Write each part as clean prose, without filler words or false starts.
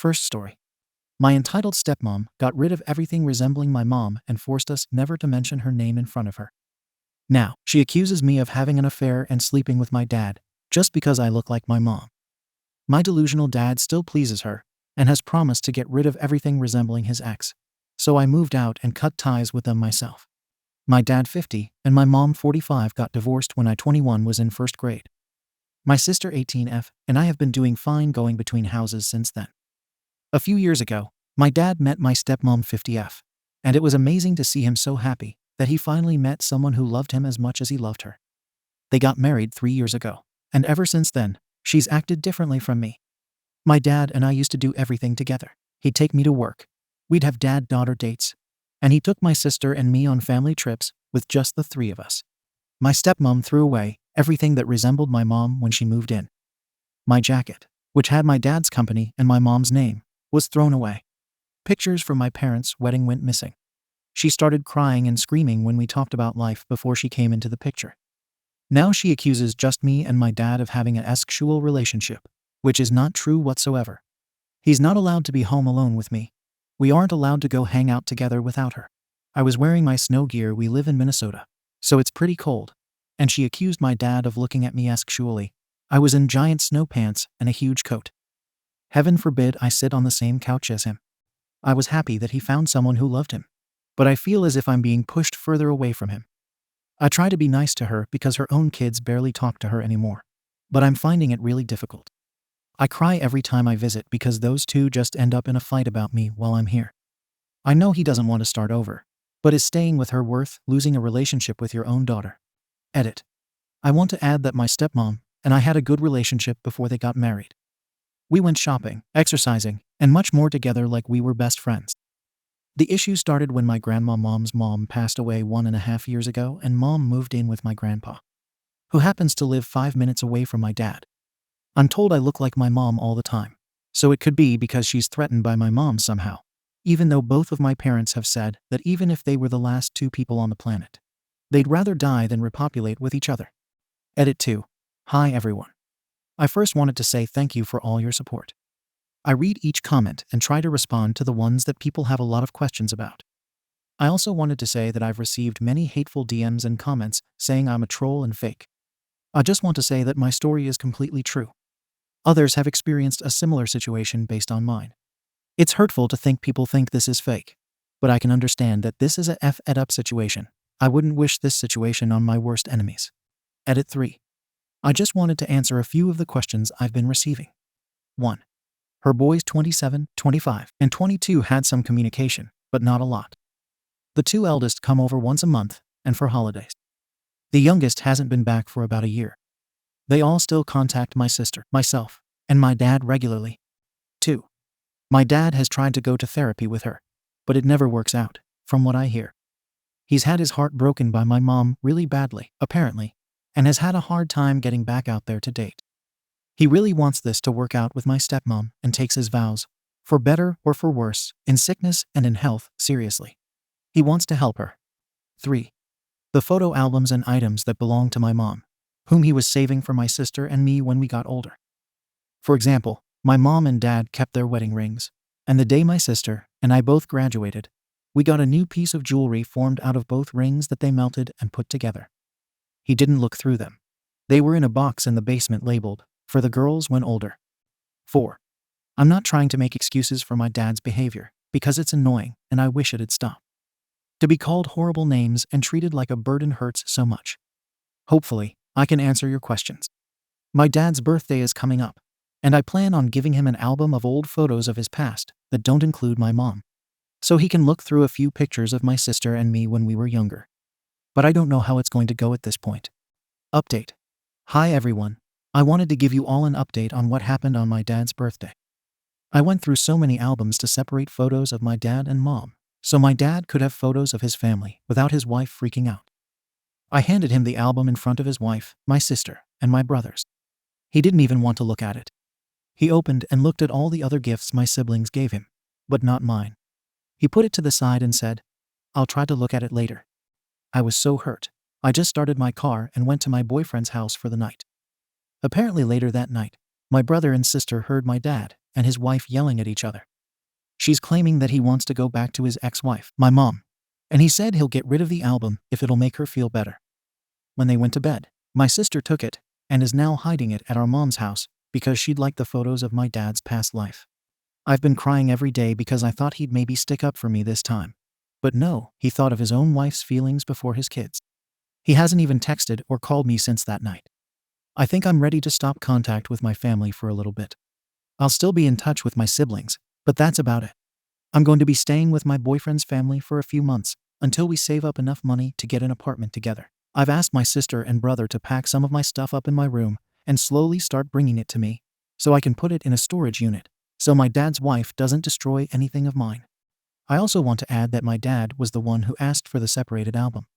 First story. My entitled stepmom got rid of everything resembling my mom and forced us never to mention her name in front of her. Now, she accuses me of having an affair and sleeping with my dad, just because I look like my mom. My delusional dad still pleases her, and has promised to get rid of everything resembling his ex. So I moved out and cut ties with them myself. My dad 50 and my mom 45 got divorced when I 21 was in first grade. My sister 18F and I have been doing fine going between houses since then. A few years ago, my dad met my stepmom 50F, and it was amazing to see him so happy that he finally met someone who loved him as much as he loved her. They got married 3 years ago, and ever since then, she's acted differently from me. My dad and I used to do everything together. He'd take me to work. We'd have dad-daughter dates. And he took my sister and me on family trips with just the three of us. My stepmom threw away everything that resembled my mom when she moved in. My jacket, which had my dad's company and my mom's name, was thrown away. Pictures from my parents' wedding went missing. She started crying and screaming when we talked about life before she came into the picture. Now she accuses just me and my dad of having an sexual relationship, which is not true whatsoever. He's not allowed to be home alone with me. We aren't allowed to go hang out together without her. I was wearing my snow gear. We live in Minnesota, so it's pretty cold. And she accused my dad of looking at me sexually. I was in giant snow pants and a huge coat. Heaven forbid I sit on the same couch as him. I was happy that he found someone who loved him, but I feel as if I'm being pushed further away from him. I try to be nice to her because her own kids barely talk to her anymore, but I'm finding it really difficult. I cry every time I visit because those two just end up in a fight about me while I'm here. I know he doesn't want to start over, but is staying with her worth losing a relationship with your own daughter? Edit. I want to add that my stepmom and I had a good relationship before they got married. We went shopping, exercising, and much more together like we were best friends. The issue started when my grandmom's mom passed away 1.5 years ago and mom moved in with my grandpa, who happens to live 5 minutes away from my dad. I'm told I look like my mom all the time, so it could be because she's threatened by my mom somehow, even though both of my parents have said that even if they were the last 2 people on the planet, they'd rather die than repopulate with each other. Edit 2. Hi everyone. I first wanted to say thank you for all your support. I read each comment and try to respond to the ones that people have a lot of questions about. I also wanted to say that I've received many hateful DMs and comments saying I'm a troll and fake. I just want to say that my story is completely true. Others have experienced a similar situation based on mine. It's hurtful to think people think this is fake, but I can understand that this is a f-ed up situation. I wouldn't wish this situation on my worst enemies. Edit 3. I just wanted to answer a few of the questions I've been receiving. 1. Her boys 27, 25, and 22 had some communication, but not a lot. The 2 eldest come over once a month, and for holidays. The youngest hasn't been back for about a year. They all still contact my sister, myself, and my dad regularly. 2. My dad has tried to go to therapy with her, but it never works out, from what I hear. He's had his heart broken by my mom really badly, apparently, and has had a hard time getting back out there to date. He really wants this to work out with my stepmom and takes his vows, for better or for worse, in sickness and in health, seriously. He wants to help her. 3. The photo albums and items that belong to my mom, whom he was saving for my sister and me when we got older. For example, my mom and dad kept their wedding rings, and the day my sister and I both graduated, we got a new piece of jewelry formed out of both rings that they melted and put together. He didn't look through them. They were in a box in the basement labeled, "For the girls when older." 4. I'm not trying to make excuses for my dad's behavior, because it's annoying and I wish it'd stop. To be called horrible names and treated like a burden hurts so much. Hopefully, I can answer your questions. My dad's birthday is coming up, and I plan on giving him an album of old photos of his past that don't include my mom, so he can look through a few pictures of my sister and me when we were younger. But I don't know how it's going to go at this point. Update. Hi everyone. I wanted to give you all an update on what happened on my dad's birthday. I went through so many albums to separate photos of my dad and mom, so my dad could have photos of his family without his wife freaking out. I handed him the album in front of his wife, my sister, and my brothers. He didn't even want to look at it. He opened and looked at all the other gifts my siblings gave him, but not mine. He put it to the side and said, "I'll try to look at it later." I was so hurt. I just started my car and went to my boyfriend's house for the night. Apparently later that night, my brother and sister heard my dad and his wife yelling at each other. She's claiming that he wants to go back to his ex-wife, my mom, and he said he'll get rid of the album if it'll make her feel better. When they went to bed, my sister took it and is now hiding it at our mom's house because she'd like the photos of my dad's past life. I've been crying every day because I thought he'd maybe stick up for me this time. But no, he thought of his own wife's feelings before his kids. He hasn't even texted or called me since that night. I think I'm ready to stop contact with my family for a little bit. I'll still be in touch with my siblings, but that's about it. I'm going to be staying with my boyfriend's family for a few months until we save up enough money to get an apartment together. I've asked my sister and brother to pack some of my stuff up in my room and slowly start bringing it to me so I can put it in a storage unit so my dad's wife doesn't destroy anything of mine. I also want to add that my dad was the one who asked for the separated album.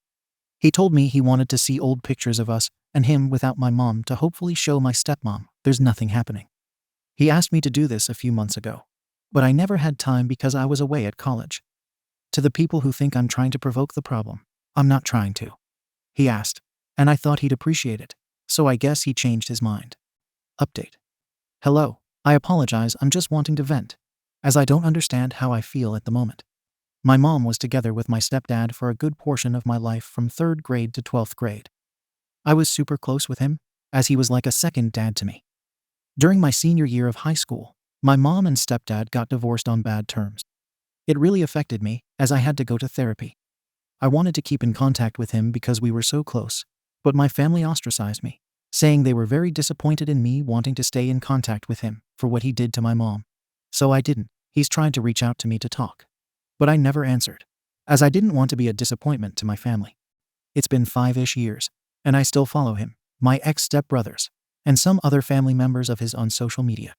He told me he wanted to see old pictures of us and him without my mom to hopefully show my stepmom there's nothing happening. He asked me to do this a few months ago, but I never had time because I was away at college. To the people who think I'm trying to provoke the problem, I'm not trying to. He asked, and I thought he'd appreciate it, so I guess he changed his mind. Update. Hello, I apologize, I'm just wanting to vent, as I don't understand how I feel at the moment. My mom was together with my stepdad for a good portion of my life from 3rd grade to 12th grade. I was super close with him, as he was like a second dad to me. During my senior year of high school, my mom and stepdad got divorced on bad terms. It really affected me, as I had to go to therapy. I wanted to keep in contact with him because we were so close, but my family ostracized me, saying they were very disappointed in me wanting to stay in contact with him for what he did to my mom. So I didn't. He's tried to reach out to me to talk, but I never answered, as I didn't want to be a disappointment to my family. It's been 5-ish years, and I still follow him, my ex-stepbrothers, and some other family members of his on social media.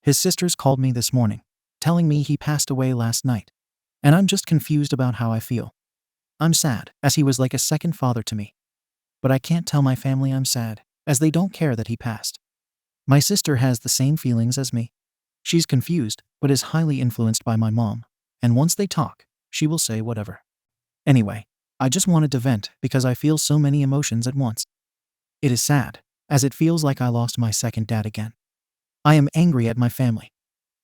His sisters called me this morning, telling me he passed away last night, and I'm just confused about how I feel. I'm sad, as he was like a second father to me. But I can't tell my family I'm sad, as they don't care that he passed. My sister has the same feelings as me. She's confused, but is highly influenced by my mom, and once they talk, she will say whatever. Anyway, I just wanted to vent because I feel so many emotions at once. It is sad, as it feels like I lost my second dad again. I am angry at my family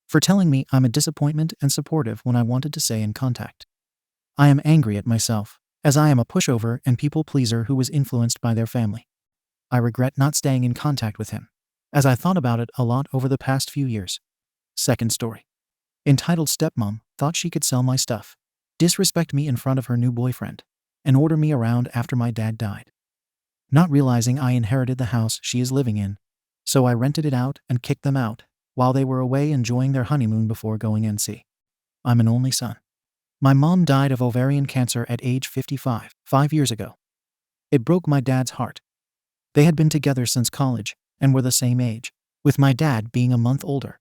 for telling me I'm a disappointment and supportive when I wanted to stay in contact. I am angry at myself, as I am a pushover and people pleaser who was influenced by their family. I regret not staying in contact with him, as I thought about it a lot over the past few years. Second story. Entitled Stepmom thought she could sell my stuff, disrespect me in front of her new boyfriend, and order me around after my dad died. Not realizing I inherited the house she is living in, so I rented it out and kicked them out while they were away enjoying their honeymoon before going NC. I'm an only son. My mom died of ovarian cancer at age 55, 5 years ago. It broke my dad's heart. They had been together since college and were the same age, with my dad being a month older.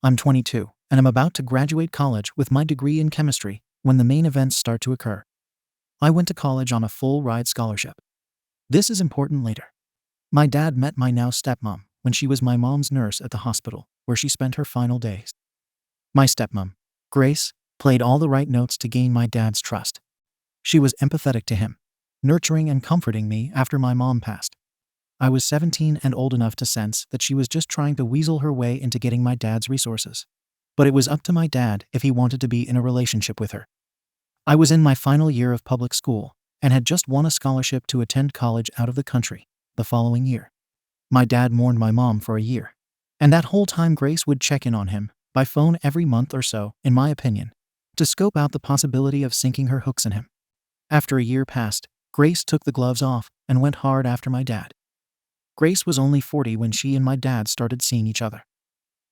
I'm 22 and I'm about to graduate college with my degree in chemistry when the main events start to occur. I went to college on a full-ride scholarship. This is important later. My dad met my now stepmom when she was my mom's nurse at the hospital where she spent her final days. My stepmom, Grace, played all the right notes to gain my dad's trust. She was empathetic to him, nurturing and comforting me after my mom passed. I was 17 and old enough to sense that she was just trying to weasel her way into getting my dad's resources. But it was up to my dad if he wanted to be in a relationship with her. I was in my final year of public school and had just won a scholarship to attend college out of the country the following year. My dad mourned my mom for a year, and that whole time Grace would check in on him by phone every month or so, in my opinion, to scope out the possibility of sinking her hooks in him. After a year passed, Grace took the gloves off and went hard after my dad. Grace was only 40 when she and my dad started seeing each other.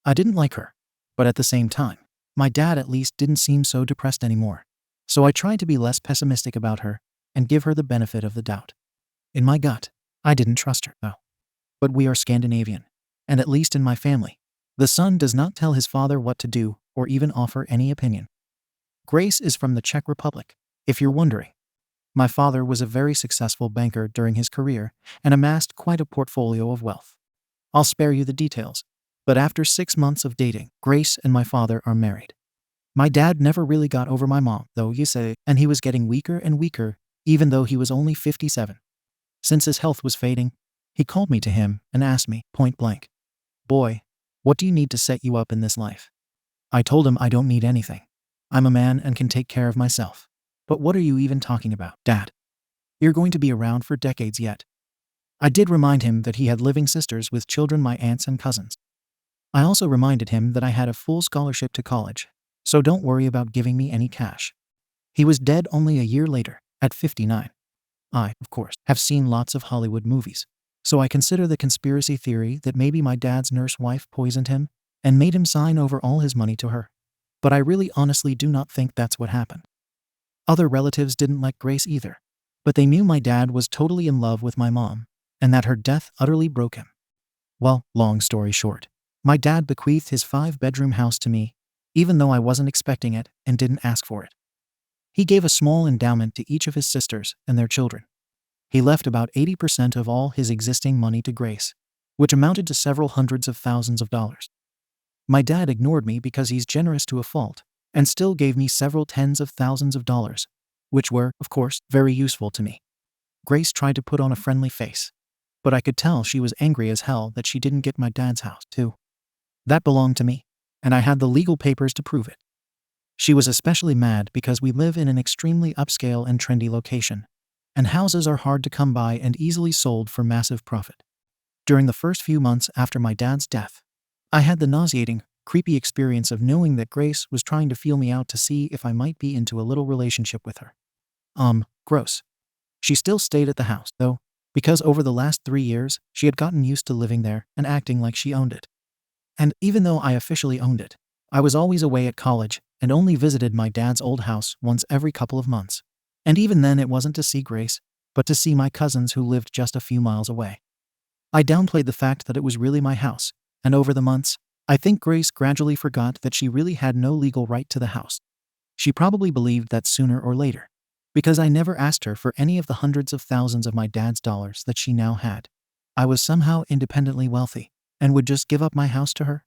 I didn't like her, but at the same time, my dad at least didn't seem so depressed anymore. So I tried to be less pessimistic about her and give her the benefit of the doubt. In my gut, I didn't trust her, though. But we are Scandinavian, and at least in my family, the son does not tell his father what to do or even offer any opinion. Grace is from the Czech Republic, if you're wondering. My father was a very successful banker during his career and amassed quite a portfolio of wealth. I'll spare you the details, but after 6 months of dating, Grace and my father are married. My dad never really got over my mom, though you say, and he was getting weaker and weaker, even though he was only 57. Since his health was fading, he called me to him and asked me, point blank, "Boy, What do you need to set you up in this life? I told him I don't need anything. I'm a man and can take care of myself. But what are you even talking about, Dad? You're going to be around for decades yet. I did remind him that he had living sisters with children, my aunts and cousins. I also reminded him that I had a full scholarship to college, so don't worry about giving me any cash. He was dead only a year later, at 59. I, of course, have seen lots of Hollywood movies, so I consider the conspiracy theory that maybe my dad's nurse wife poisoned him and made him sign over all his money to her. But I really honestly do not think that's what happened. Other relatives didn't like Grace either, but they knew my dad was totally in love with my mom, and that her death utterly broke him. Well, long story short, my dad bequeathed his 5-bedroom house to me, even though I wasn't expecting it and didn't ask for it. He gave a small endowment to each of his sisters and their children. He left about 80% of all his existing money to Grace, which amounted to several hundreds of thousands of dollars. My dad ignored me because he's generous to a fault, and still gave me several tens of thousands of dollars, which were, of course, very useful to me. Grace tried to put on a friendly face, but I could tell she was angry as hell that she didn't get my dad's house, too. That belonged to me, and I had the legal papers to prove it. She was especially mad because we live in an extremely upscale and trendy location, and houses are hard to come by and easily sold for massive profit. During the first few months after my dad's death, I had the nauseating, creepy experience of knowing that Grace was trying to feel me out to see if I might be into a little relationship with her. Gross. She still stayed at the house, though, because over the last 3 years, she had gotten used to living there and acting like she owned it. And even though I officially owned it, I was always away at college and only visited my dad's old house once every couple of months. And even then it wasn't to see Grace, but to see my cousins who lived just a few miles away. I downplayed the fact that it was really my house, and over the months, I think Grace gradually forgot that she really had no legal right to the house. She probably believed that sooner or later, because I never asked her for any of the hundreds of thousands of my dad's dollars that she now had. I was somehow independently wealthy, and would just give up my house to her.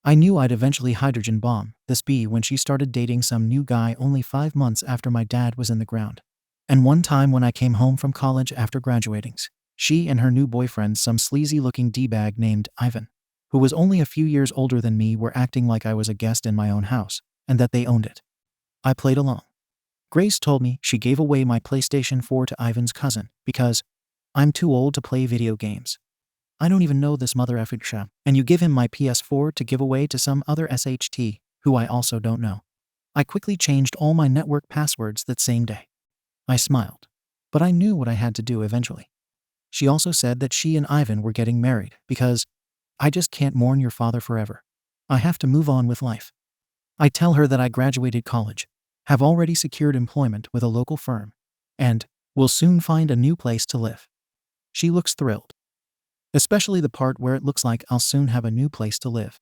I knew I'd eventually hydrogen bomb this bee when she started dating some new guy only 5 months after my dad was in the ground. And one time when I came home from college after graduating, she and her new boyfriend, some sleazy-looking D-bag named Ivan, who was only a few years older than me, were acting like I was a guest in my own house, and that they owned it. I played along. Grace told me she gave away my PlayStation 4 to Ivan's cousin because I'm too old to play video games. I don't even know this mother effing chap, and you give him my PS4 to give away to some other SHT, who I also don't know. I quickly changed all my network passwords that same day. I smiled, but I knew what I had to do eventually. She also said that she and Ivan were getting married because I just can't mourn your father forever. I have to move on with life. I tell her that I graduated college, have already secured employment with a local firm, and will soon find a new place to live. She looks thrilled, especially the part where it looks like I'll soon have a new place to live.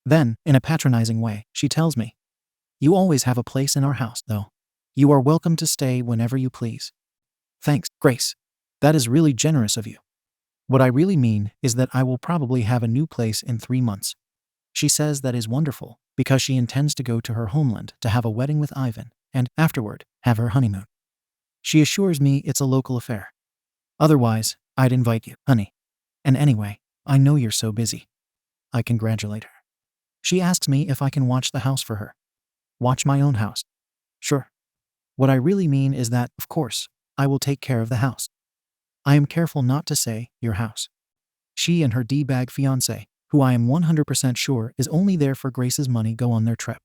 Then, in a patronizing way, she tells me, "You always have a place in our house, though. You are welcome to stay whenever you please." Thanks, Grace. That is really generous of you. What I really mean is that I will probably have a new place in 3 months. She says that is wonderful because she intends to go to her homeland to have a wedding with Ivan and, afterward, have her honeymoon. She assures me it's a local affair. Otherwise, I'd invite you, honey. And anyway, I know you're so busy. I congratulate her. She asks me if I can watch the house for her. Watch my own house? Sure. What I really mean is that, of course, I will take care of the house. I am careful not to say, your house. She and her D-bag fiancé, who I am 100% sure is only there for Grace's money, go on their trip.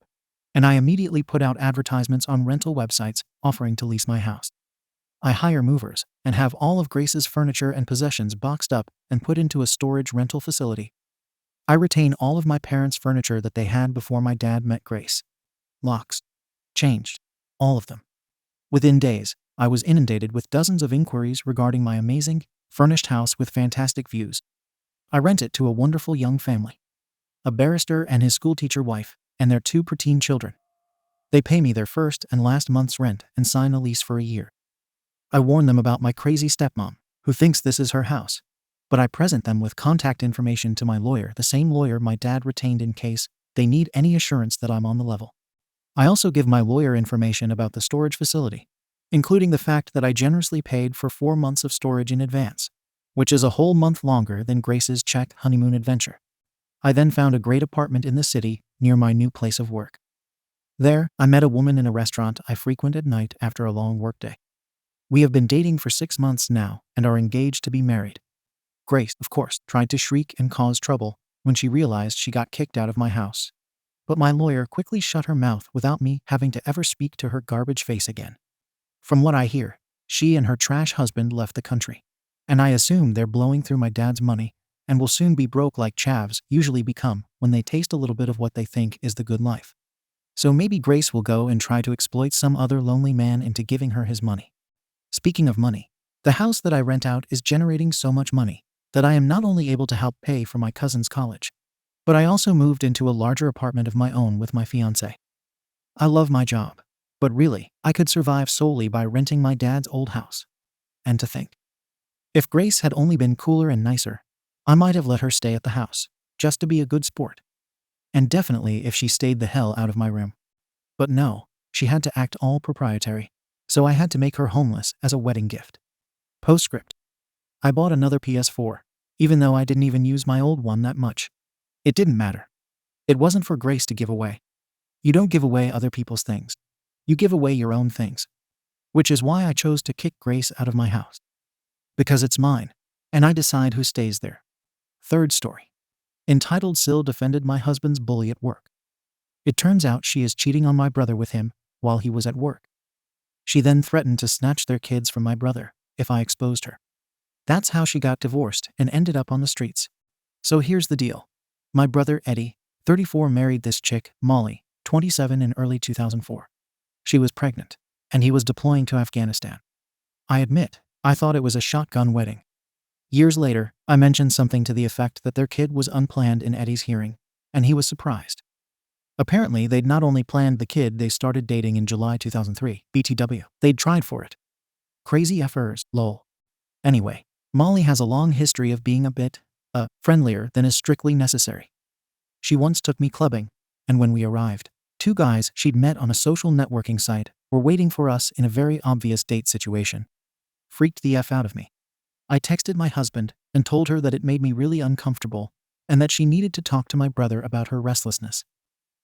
And I immediately put out advertisements on rental websites offering to lease my house. I hire movers and have all of Grace's furniture and possessions boxed up and put into a storage rental facility. I retain all of my parents' furniture that they had before my dad met Grace. Locks. Changed. All of them. Within days, I was inundated with dozens of inquiries regarding my amazing, furnished house with fantastic views. I rent it to a wonderful young family. A barrister and his schoolteacher wife, and their 2 preteen children. They pay me their first and last month's rent and sign a lease for a year. I warn them about my crazy stepmom, who thinks this is her house, but I present them with contact information to my lawyer, the same lawyer my dad retained in case they need any assurance that I'm on the level. I also give my lawyer information about the storage facility, including the fact that I generously paid for 4 months of storage in advance, which is a whole month longer than Grace's Czech honeymoon adventure. I then found a great apartment in the city near my new place of work. There, I met a woman in a restaurant I frequent at night after a long workday. We have been dating for 6 months now and are engaged to be married. Grace, of course, tried to shriek and cause trouble when she realized she got kicked out of my house. But my lawyer quickly shut her mouth without me having to ever speak to her garbage face again. From what I hear, she and her trash husband left the country. And I assume they're blowing through my dad's money and will soon be broke like chavs usually become when they taste a little bit of what they think is the good life. So maybe Grace will go and try to exploit some other lonely man into giving her his money. Speaking of money, the house that I rent out is generating so much money that I am not only able to help pay for my cousin's college, but I also moved into a larger apartment of my own with my fiancé. I love my job, but really, I could survive solely by renting my dad's old house. And to think, if Grace had only been cooler and nicer, I might have let her stay at the house, just to be a good sport. And definitely if she stayed the hell out of my room. But no, she had to act all proprietary, so I had to make her homeless as a wedding gift. Postscript. I bought another PS4, even though I didn't even use my old one that much. It didn't matter. It wasn't for Grace to give away. You don't give away other people's things. You give away your own things. Which is why I chose to kick Grace out of my house. Because it's mine, and I decide who stays there. Third story. Entitled Syl defended my husband's bully at work. It turns out she is cheating on my brother with him while he was at work. She then threatened to snatch their kids from my brother if I exposed her. That's how she got divorced and ended up on the streets. So here's the deal. My brother Eddie, 34, married this chick, Molly, 27, in early 2004. She was pregnant, and he was deploying to Afghanistan. I admit, I thought it was a shotgun wedding. Years later, I mentioned something to the effect that their kid was unplanned in Eddie's hearing, and he was surprised. Apparently, they'd not only planned the kid, they started dating in July 2003, BTW. They'd tried for it. Crazy effers, lol. Anyway, Molly has a long history of being a bit, friendlier than is strictly necessary. She once took me clubbing, and when we arrived, 2 guys she'd met on a social networking site were waiting for us in a very obvious date situation. Freaked the F out of me. I texted my husband and told her that it made me really uncomfortable and that she needed to talk to my brother about her restlessness.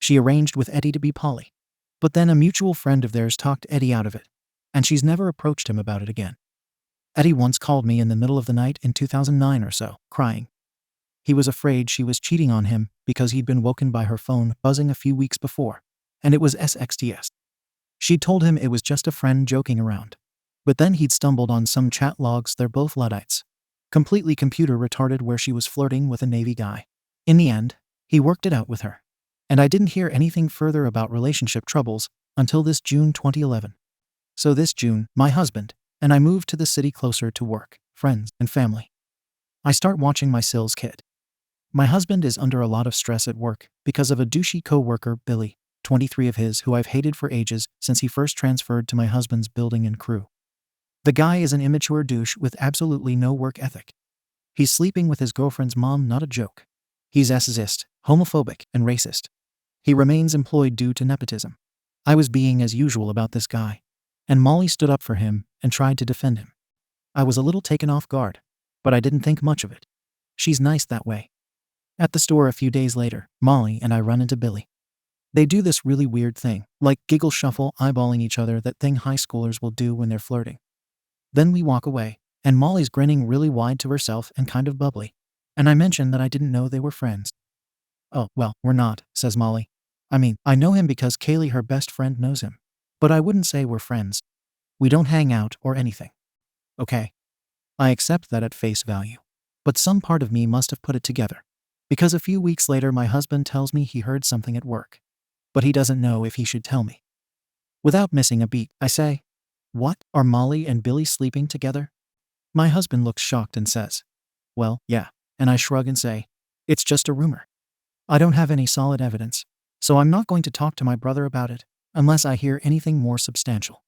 She arranged with Eddie to be poly. But then a mutual friend of theirs talked Eddie out of it, and she's never approached him about it again. Eddie once called me in the middle of the night in 2009 or so, crying. He was afraid she was cheating on him because he'd been woken by her phone buzzing a few weeks before, and it was SXTS. She'd told him it was just a friend joking around. But then he'd stumbled on some chat logs. They're both Luddites. Completely computer retarded, where she was flirting with a Navy guy. In the end, he worked it out with her. And I didn't hear anything further about relationship troubles until this June 2011. So this June, my husband and I moved to the city closer to work, friends, and family. I start watching my Syl's kid. My husband is under a lot of stress at work because of a douchey co-worker, Billy, 23, of his, who I've hated for ages since he first transferred to my husband's building and crew. The guy is an immature douche with absolutely no work ethic. He's sleeping with his girlfriend's mom, not a joke. He's sexist, homophobic, and racist. He remains employed due to nepotism. I was being as usual about this guy, and Molly stood up for him and tried to defend him. I was a little taken off guard, but I didn't think much of it. She's nice that way. At the store a few days later, Molly and I run into Billy. They do this really weird thing, like giggle shuffle, eyeballing each other, that thing high schoolers will do when they're flirting. Then we walk away, and Molly's grinning really wide to herself and kind of bubbly, and I mention that I didn't know they were friends. "Oh, well, we're not," says Molly. "I mean, I know him because Kaylee, her best friend, knows him. But I wouldn't say we're friends. We don't hang out or anything." Okay. I accept that at face value. But some part of me must have put it together. Because a few weeks later, my husband tells me he heard something at work. But he doesn't know if he should tell me. Without missing a beat, I say, "What? Are Molly and Billy sleeping together?" My husband looks shocked and says, "Well, yeah." And I shrug and say, "It's just a rumor. I don't have any solid evidence, so I'm not going to talk to my brother about it unless I hear anything more substantial."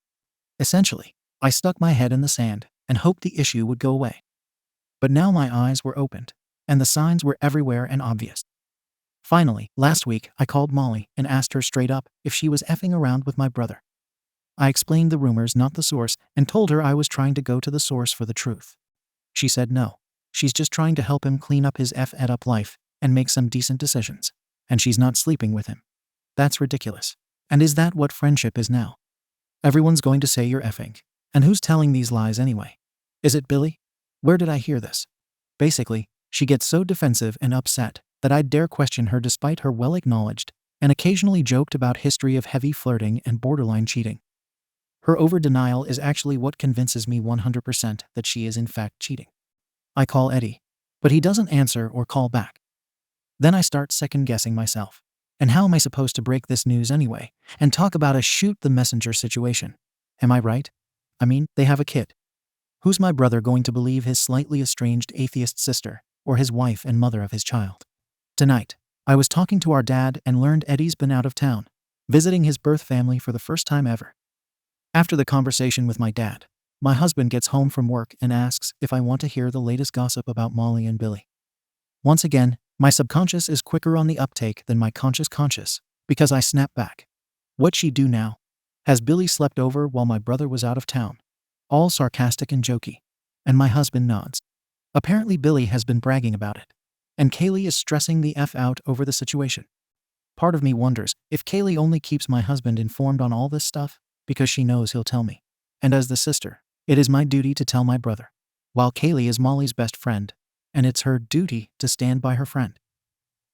Essentially, I stuck my head in the sand and hoped the issue would go away. But now my eyes were opened, and the signs were everywhere and obvious. Finally, last week, I called Molly and asked her straight up if she was effing around with my brother. I explained the rumors, not the source, and told her I was trying to go to the source for the truth. She said no. She's just trying to help him clean up his F-ed up life and make some decent decisions. And she's not sleeping with him. That's ridiculous. And is that what friendship is now? Everyone's going to say you're effing. And who's telling these lies anyway? Is it Billy? Where did I hear this? Basically, she gets so defensive and upset that I'd dare question her despite her well-acknowledged and occasionally joked about history of heavy flirting and borderline cheating. Her over-denial is actually what convinces me 100% that she is in fact cheating. I call Eddie, but he doesn't answer or call back. Then I start second-guessing myself. And how am I supposed to break this news anyway and talk about a shoot the messenger situation? Am I right? I mean, they have a kid. Who's my brother going to believe, his slightly estranged atheist sister or his wife and mother of his child? Tonight, I was talking to our dad and learned Eddie's been out of town, visiting his birth family for the first time ever. After the conversation with my dad, my husband gets home from work and asks if I want to hear the latest gossip about Molly and Billy. Once again, my subconscious is quicker on the uptake than my conscious because I snap back. What'd she do now? Has Billy slept over while my brother was out of town? All sarcastic and jokey. And my husband nods. Apparently Billy has been bragging about it. And Kaylee is stressing the F out over the situation. Part of me wonders if Kaylee only keeps my husband informed on all this stuff because she knows he'll tell me. And as the sister, it is my duty to tell my brother. While Kaylee is Molly's best friend, and it's her duty to stand by her friend.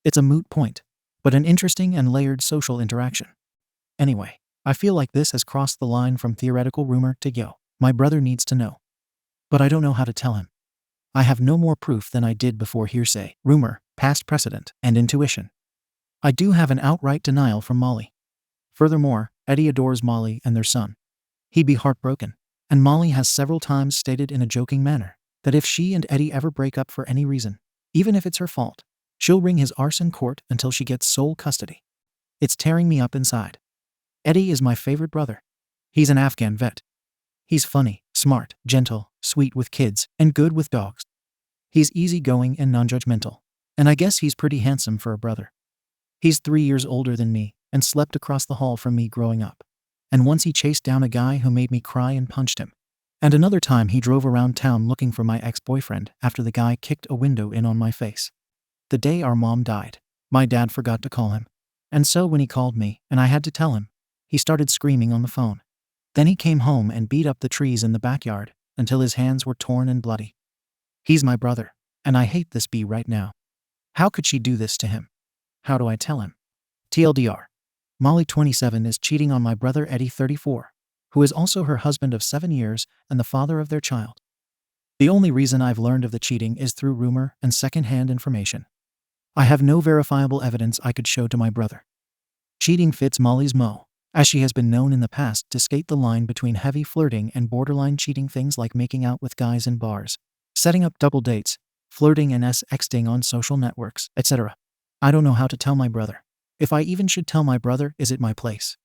It's a moot point, but an interesting and layered social interaction. Anyway, I feel like this has crossed the line from theoretical rumor to yo, my brother needs to know. But I don't know how to tell him. I have no more proof than I did before hearsay, rumor, past precedent, and intuition. I do have an outright denial from Molly. Furthermore, Eddie adores Molly and their son. He'd be heartbroken, and Molly has several times stated in a joking manner that if she and Eddie ever break up for any reason, even if it's her fault, she'll ring his arse in court until she gets sole custody. It's tearing me up inside. Eddie is my favorite brother. He's an Afghan vet. He's funny, smart, gentle, sweet with kids, and good with dogs. He's easygoing and non-judgmental, and I guess he's pretty handsome for a brother. He's 3 years older than me and slept across the hall from me growing up. And once he chased down a guy who made me cry and punched him. And another time he drove around town looking for my ex-boyfriend after the guy kicked a window in on my face. The day our mom died, my dad forgot to call him. And so when he called me and I had to tell him, he started screaming on the phone. Then he came home and beat up the trees in the backyard until his hands were torn and bloody. He's my brother, and I hate this bee right now. How could she do this to him? How do I tell him? TLDR. Molly 27 is cheating on my brother Eddie 34, who is also her husband of 7 years and the father of their child. The only reason I've learned of the cheating is through rumor and second-hand information. I have no verifiable evidence I could show to my brother. Cheating fits Molly's mo, as she has been known in the past to skate the line between heavy flirting and borderline cheating, things like making out with guys in bars, setting up double dates, flirting and sexting on social networks, etc. I don't know how to tell my brother. If I even should tell my brother, is it my place?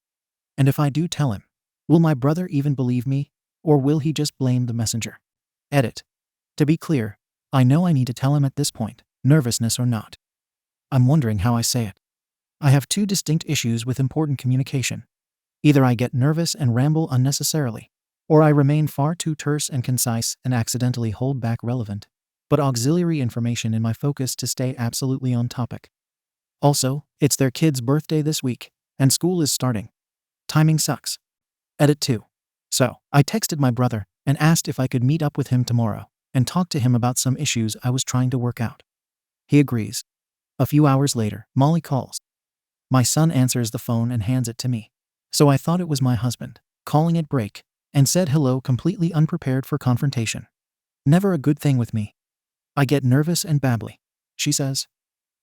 And if I do tell him, will my brother even believe me, or will he just blame the messenger? Edit. To be clear, I know I need to tell him at this point, nervousness or not. I'm wondering how I say it. I have two distinct issues with important communication. Either I get nervous and ramble unnecessarily, or I remain far too terse and concise and accidentally hold back relevant, but auxiliary information in my focus to stay absolutely on topic. Also, it's their kid's birthday this week, and school is starting. Timing sucks. Edit 2. So, I texted my brother and asked if I could meet up with him tomorrow and talk to him about some issues I was trying to work out. He agrees. A few hours later, Molly calls. My son answers the phone and hands it to me. So I thought it was my husband, calling it break, and said hello completely unprepared for confrontation. Never a good thing with me. I get nervous and babbly. She says,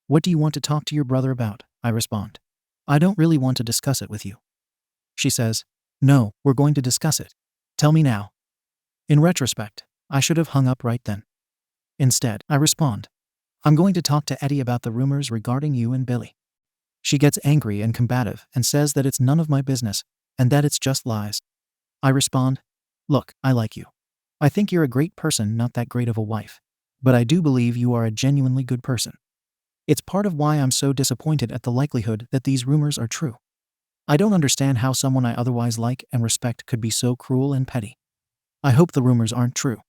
"What do you want to talk to your brother about?" I respond. "I don't really want to discuss it with you." She says, "No, we're going to discuss it. Tell me now." In retrospect, I should have hung up right then. Instead, I respond, "I'm going to talk to Eddie about the rumors regarding you and Billy." She gets angry and combative and says that it's none of my business and that it's just lies. I respond, "Look, I like you. I think you're a great person, not that great of a wife. But I do believe you are a genuinely good person. It's part of why I'm so disappointed at the likelihood that these rumors are true. I don't understand how someone I otherwise like and respect could be so cruel and petty. I hope the rumors aren't true.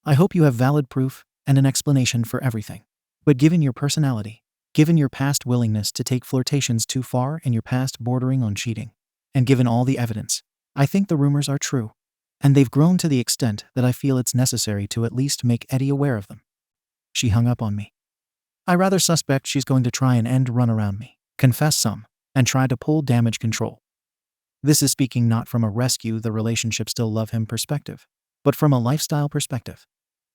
I hope you have valid proof and an explanation for everything. But given your personality, Given your past willingness to take flirtations too far and your past bordering on cheating, and given all the evidence, I think the rumors are true. And they've grown to the extent that I feel it's necessary to at least make Eddie aware of them. She hung up on me. I rather suspect she's going to try and end run around me, confess some, and try to pull damage control. This is speaking not from a rescue the relationship still love him perspective, but from a lifestyle perspective.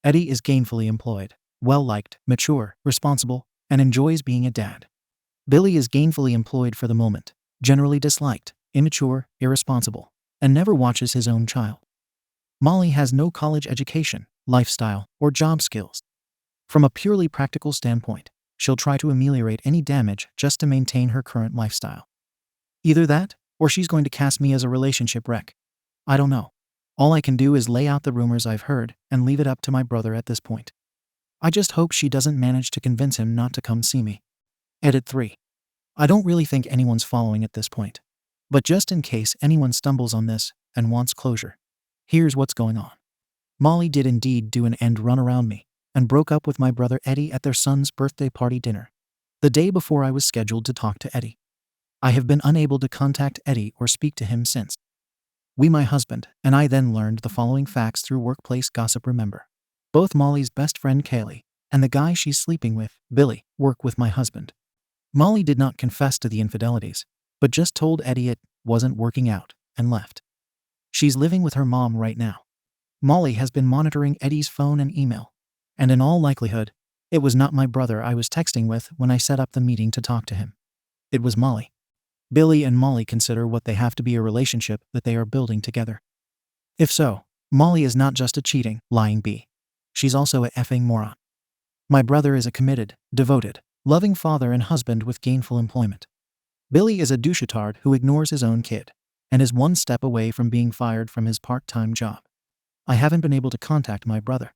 Eddie is gainfully employed, well-liked, mature, responsible, and enjoys being a dad. Billy is gainfully employed for the moment, generally disliked, immature, irresponsible, and never watches his own child. Molly has no college education, lifestyle, or job skills. From a purely practical standpoint, she'll try to ameliorate any damage just to maintain her current lifestyle. Either that, or she's going to cast me as a relationship wreck. I don't know. All I can do is lay out the rumors I've heard and leave it up to my brother at this point. I just hope she doesn't manage to convince him not to come see me. Edit 3. I don't really think anyone's following at this point. But just in case anyone stumbles on this and wants closure, here's what's going on. Molly did indeed do an end run around me and broke up with my brother Eddie at their son's birthday party dinner, the day before I was scheduled to talk to Eddie. I have been unable to contact Eddie or speak to him since. My husband, and I then learned the following facts through workplace gossip. Remember, both Molly's best friend Kaylee and the guy she's sleeping with, Billy, work with my husband. Molly did not confess to the infidelities, but just told Eddie it wasn't working out and left. She's living with her mom right now. Molly has been monitoring Eddie's phone and email, and in all likelihood, it was not my brother I was texting with when I set up the meeting to talk to him. It was Molly. Billy and Molly consider what they have to be a relationship that they are building together. If so, Molly is not just a cheating, lying bee. She's also a effing moron. My brother is a committed, devoted, loving father and husband with gainful employment. Billy is a douchetard who ignores his own kid and is one step away from being fired from his part-time job. I haven't been able to contact my brother.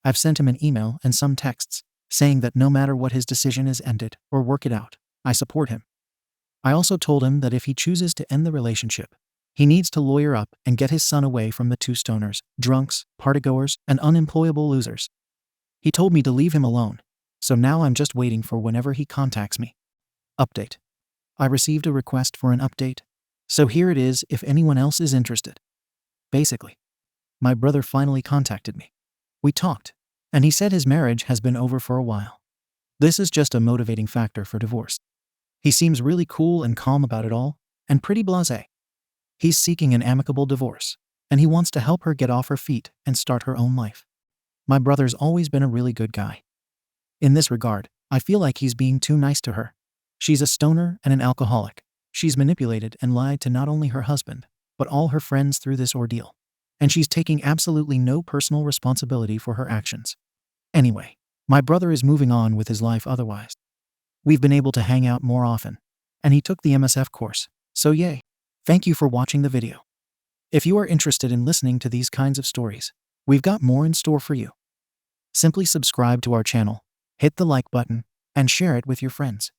I've sent him an email and some texts saying that no matter what his decision is, end it or work it out, I support him. I also told him that if he chooses to end the relationship, he needs to lawyer up and get his son away from the two stoners, drunks, partygoers, and unemployable losers. He told me to leave him alone, so now I'm just waiting for whenever he contacts me. Update. I received a request for an update, so here it is if anyone else is interested. Basically, my brother finally contacted me. We talked, and he said his marriage has been over for a while. This is just a motivating factor for divorce. He seems really cool and calm about it all, and pretty blasé. He's seeking an amicable divorce, and he wants to help her get off her feet and start her own life. My brother's always been a really good guy. In this regard, I feel like he's being too nice to her. She's a stoner and an alcoholic. She's manipulated and lied to not only her husband, but all her friends through this ordeal. And she's taking absolutely no personal responsibility for her actions. Anyway, my brother is moving on with his life otherwise. We've been able to hang out more often, and he took the MSF course, so yay. Thank you for watching the video. If you are interested in listening to these kinds of stories, we've got more in store for you. Simply subscribe to our channel, hit the like button, and share it with your friends.